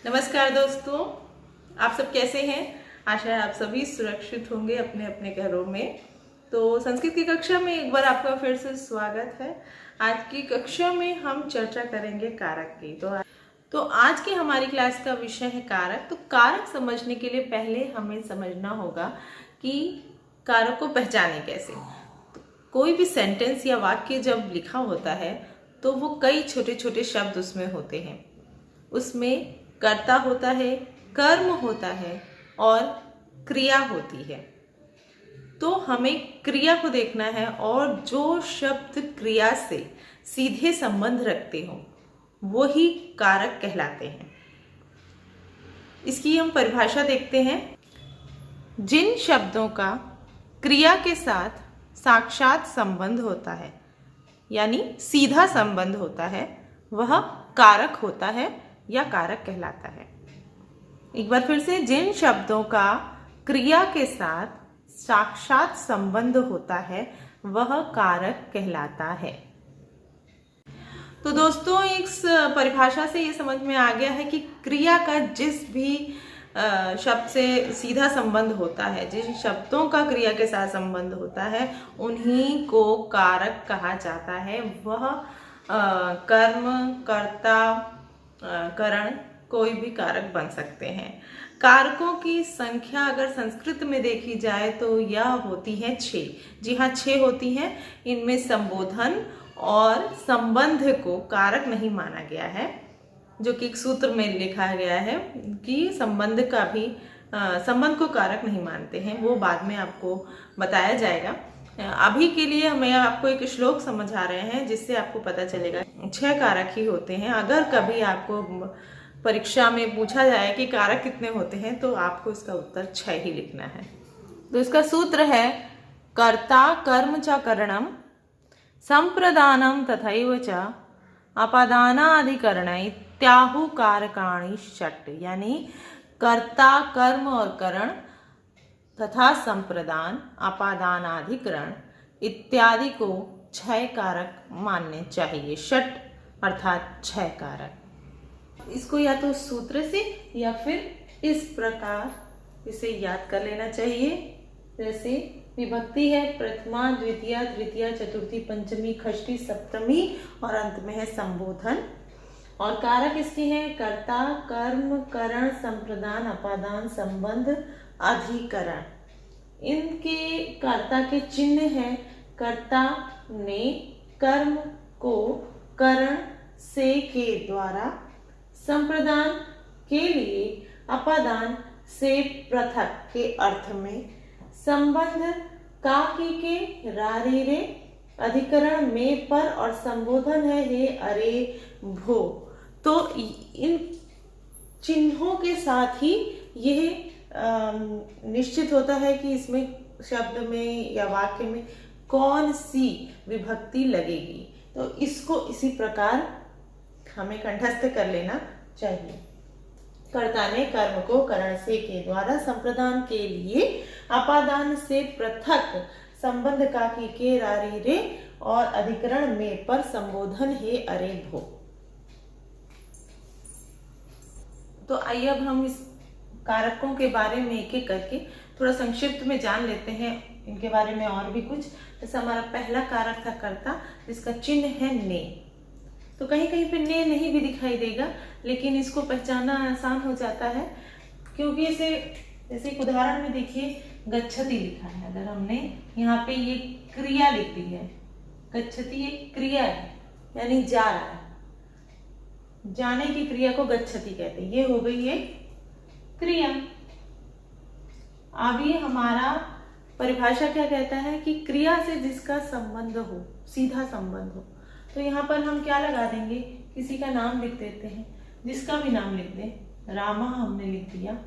नमस्कार दोस्तों, आप सब कैसे हैं। आशा है आप सभी सुरक्षित होंगे अपने अपने घरों में। तो संस्कृत की कक्षा में एक बार आपका फिर से स्वागत है। आज की कक्षा में हम चर्चा करेंगे कारक की। तो आज की हमारी क्लास का विषय है कारक। तो कारक समझने के लिए पहले हमें समझना होगा कि कारक को पहचाने कैसे। कोई भी सेंटेंस या वाक्य जब लिखा होता है तो वो कई छोटे छोटे शब्द उसमें होते हैं। उसमें कर्ता होता है, कर्म होता है और क्रिया होती है। तो हमें क्रिया को देखना है और जो शब्द क्रिया से सीधे संबंध रखते हो वही कारक कहलाते हैं। इसकी हम परिभाषा देखते हैं। जिन शब्दों का क्रिया के साथ साक्षात संबंध होता है यानी सीधा संबंध होता है वह कारक होता है या कारक कहलाता है। एक बार फिर से, जिन शब्दों का क्रिया के साथ साक्षात संबंध होता है वह कारक कहलाता है। तो दोस्तों, इस परिभाषा से ये समझ में आ गया है कि क्रिया का जिस भी शब्द से सीधा संबंध होता है, जिन शब्दों का क्रिया के साथ संबंध होता है उन्हीं को कारक कहा जाता है। वह कर्म, कर्ता, करण कोई भी कारक बन सकते हैं। कारकों की संख्या अगर संस्कृत में देखी जाए तो यह होती है 6। जी हाँ, 6 होती हैं। इनमें संबोधन और संबंध को कारक नहीं माना गया है, जो कि एक सूत्र में लिखा गया है कि संबंध को कारक नहीं मानते हैं। वो बाद में आपको बताया जाएगा। अभी के लिए मैं आपको एक श्लोक समझा रहे हैं जिससे आपको पता चलेगा 6 कारक ही होते हैं। अगर कभी आपको परीक्षा में पूछा जाए कि कारक कितने होते हैं तो आपको इसका उत्तर 6 ही लिखना है। तो इसका सूत्र है कर्ता कर्म च करणम संप्रदानम तथैव च अपादानाधिकरण इत्याहु कारकाणि षट्। यानी कर्ता, कर्म और करण तथा संप्रदान, अपादानाधिकरण इत्यादि को 6 कारक मानने चाहिए। षट अर्थात 6 कारक। इसको या तो सूत्र से या फिर इस प्रकार इसे याद कर लेना चाहिए। जैसे विभक्ति है प्रथमा, द्वितीया, तृतीया, चतुर्थी, पंचमी, षष्ठी, सप्तमी और अंत में है संबोधन। और कारक इसके हैं कर्ता, कर्म, करण, संप्रदान, अपादान, संबंध, अधिकरण। इनके कर्ता के चिन्ह हैं। कर्ता ने कर्म को करण से के द्वारा, संप्रदान के लिए अपादान से पृथक के अर्थ में, संबंध का के रारी रे, अधिकरण में पर और संबोधन है हे अरे भो। तो इन चिन्हों के साथ ही यह निश्चित होता है कि इसमें शब्द में या वाक्य में कौन सी विभक्ति लगेगी। तो इसको इसी प्रकार हमें कंठस्थ कर लेना चाहिए। कर्ता ने कर्म को करण से के द्वारा, संप्रदान के लिए अपादान से पृथक, संबंध का के रारी रे और अधिकरण में पर, संबोधन हे अरे भो। तो आइए अब हम इस कारकों के बारे में एक एक करके थोड़ा संक्षिप्त में जान लेते हैं इनके बारे में और भी कुछ। जैसे हमारा पहला कारक था कर्ता, जिसका चिन्ह है ने। तो कहीं कहीं पे ने नहीं भी दिखाई देगा, लेकिन इसको पहचानना आसान हो जाता है क्योंकि इसे जैसे एक उदाहरण में देखिए गच्छति लिखा है। अगर हमने यहाँ पे ये क्रिया लिख दी है, गच्छति एक क्रिया है यानी जा रहा है, जाने की क्रिया को गच्छति कहते हैं। ये हो गई एक क्रिया। अब ये हमारा परिभाषा क्या कहता है कि क्रिया से जिसका संबंध हो, सीधा संबंध हो। तो यहाँ पर हम क्या लगा देंगे, किसी का नाम लिख देते हैं, जिसका भी नाम लिख दें। रामः हमने लिख दिया,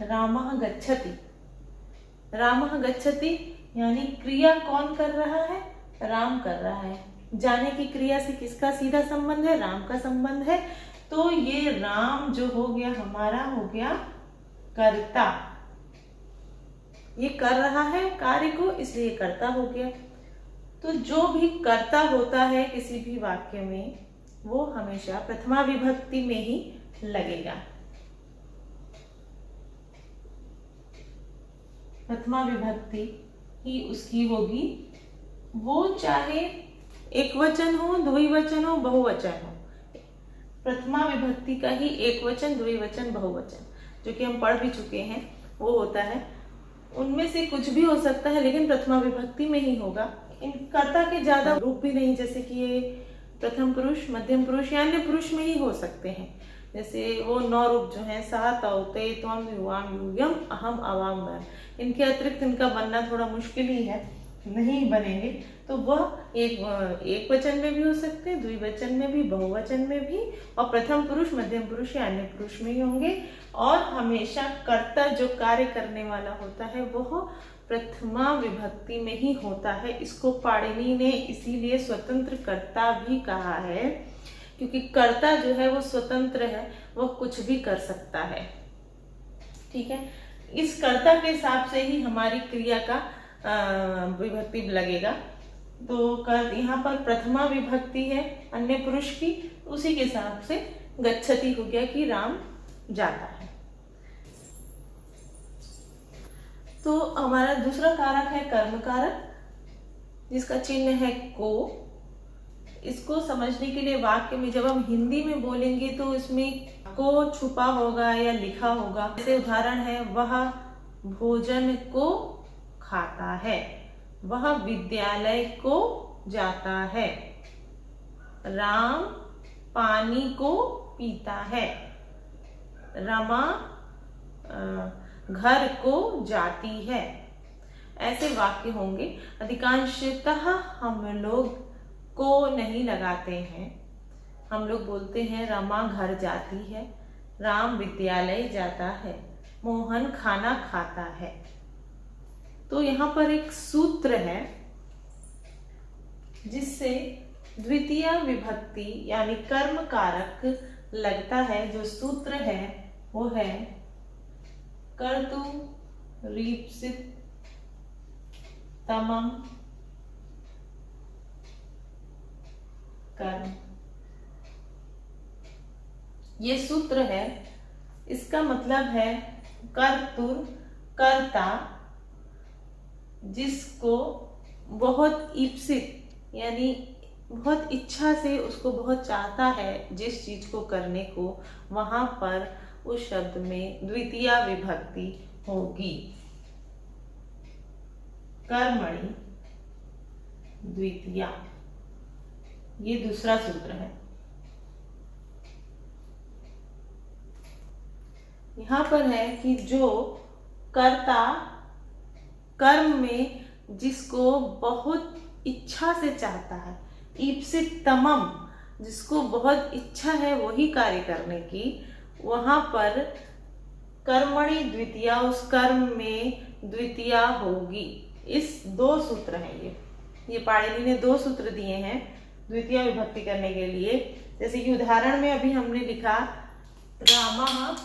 रामः गच्छति। रामः गच्छति यानी क्रिया कौन कर रहा है, राम कर रहा है। जाने की क्रिया से किसका सीधा संबंध है, राम का संबंध है। तो ये राम जो हो गया हमारा हो गया कर्ता। ये कर रहा है कार्य को, इसलिए कर्ता हो गया। तो जो भी कर्ता होता है किसी भी वाक्य में वो हमेशा प्रथमा विभक्ति में ही लगेगा। प्रथमा विभक्ति ही उसकी होगी, वो चाहे एक वचन हो, द्विवचन हो, बहुवचन हो। प्रथमा विभक्ति का ही एक वचन, द्विवचन, बहुवचन जो कि हम पढ़ भी चुके हैं वो होता है। उनमें से कुछ भी हो सकता है लेकिन प्रथमा विभक्ति में ही होगा। इन कर्ता के ज्यादा रूप भी नहीं, जैसे कि ये प्रथम पुरुष, मध्यम पुरुष या अन्य पुरुष में ही हो सकते हैं। जैसे वो 9 रूप जो हैं, सा, तौ, ते, त्वम, युवाम, यूयम, अहम, अवाम, वयम, इनके अतिरिक्त इनका बनना थोड़ा मुश्किल ही है, नहीं बनेंगे। तो वह एक वचन में भी हो सकते हैं, द्विवचन में भी, बहुवचन में भी, और प्रथम पुरुष, मध्यम पुरुष या अन्य पुरुष में ही होंगे। और हमेशा कर्ता जो कार्य करने वाला होता है वह प्रथमा विभक्ति में ही होता है। इसको पाणिनि ने इसीलिए स्वतंत्र कर्ता भी कहा है, क्योंकि कर्ता जो है वो स्वतंत्र है, वह कुछ भी कर सकता है। ठीक है, इस कर्ता के हिसाब से ही हमारी क्रिया का विभक्ति लगेगा। तो यहाँ पर प्रथमा विभक्ति है अन्य पुरुष की, उसी के हिसाब से गच्छति हो गया कि राम जाता है। तो हमारा दूसरा कारक है कर्म कारक, जिसका चिन्ह है को। इसको समझने के लिए वाक्य में जब हम हिंदी में बोलेंगे तो इसमें को छुपा होगा या लिखा होगा। जैसे उदाहरण है, वह भोजन को खाता है, वह विद्यालय को जाता है, राम पानी को पीता है, रमा घर को जाती है। ऐसे वाक्य होंगे। अधिकांशतः हम लोग को नहीं लगाते हैं, हम लोग बोलते हैं रमा घर जाती है, राम विद्यालय जाता है, मोहन खाना खाता है। तो यहाँ पर एक सूत्र है जिससे द्वितीय विभक्ति यानी कर्म कारक लगता है। जो सूत्र है वो है कर्तु रीप्सित तमम कर्म। ये सूत्र है, इसका मतलब है कर्तुर कर्ता, जिसको बहुत ईप्सित यानी बहुत इच्छा से, उसको बहुत चाहता है जिस चीज को करने को, वहां पर उस शब्द में द्वितीय विभक्ति होगी। कर्मणि द्वितीया, ये दूसरा सूत्र है। यहां पर है कि जो कर्ता कर्म में जिसको बहुत इच्छा से चाहता है, ईप्सित तमम, जिसको बहुत इच्छा है वही कार्य करने की, वहां पर कर्मणि द्वितीया, उस कर्म में द्वितीया होगी। इस 2 सूत्र हैं ये पाणिनि ने 2 सूत्र दिए हैं द्वितीय विभक्ति करने के लिए। जैसे कि उदाहरण में अभी हमने लिखा रामः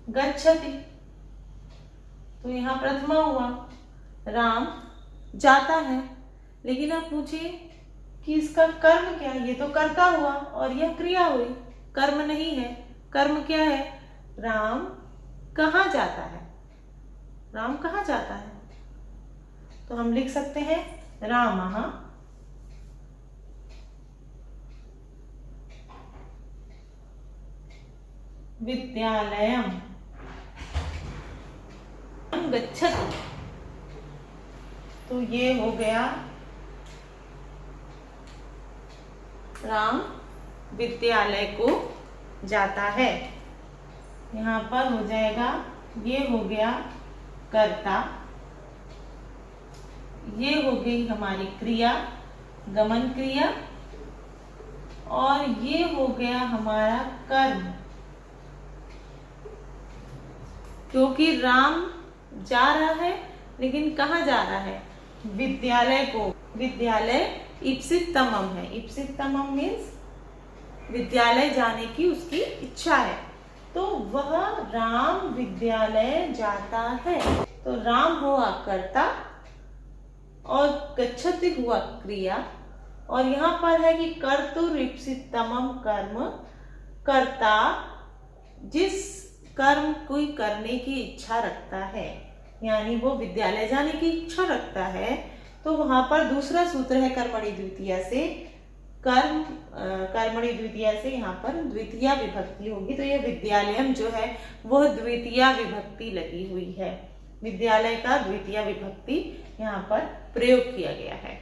गच्छति, तो यहाँ प्रथमा हुआ, राम जाता है। लेकिन आप पूछे कि इसका कर्म क्या है, ये तो कर्ता हुआ और यह क्रिया हुई, कर्म नहीं है। कर्म क्या है? राम कहाँ जाता है, राम कहाँ जाता है? तो हम लिख सकते हैं रामः विद्यालयम गच्छति। तो ये हो गया राम विद्यालय को जाता है। यहाँ पर हो जाएगा, ये हो गया कर्ता, ये हो गई हमारी क्रिया, गमन क्रिया, और ये हो गया हमारा कर्म। क्योंकि राम जा रहा है, लेकिन कहाँ जा रहा है? विद्यालय को। विद्यालय ईप्सित तमम है। ईप्सित तमम मीन्स विद्यालय जाने की उसकी इच्छा है, तो वह राम विद्यालय जाता है। तो राम हुआ कर्ता और गच्छति हुआ क्रिया। और यहाँ पर है कि कर्तु ईप्सित तमम कर्म, कर्ता जिस कर्म कोई करने की इच्छा रखता है, यानी वो विद्यालय जाने की इच्छा रखता है, तो वहां पर दूसरा सूत्र है कर्मणि द्वितीया से, कर्मणि द्वितीया से यहाँ पर द्वितीया विभक्ति होगी। तो ये विद्यालयम जो है वो द्वितीया विभक्ति लगी हुई है, विद्यालय का द्वितीया विभक्ति यहाँ पर प्रयोग किया गया है।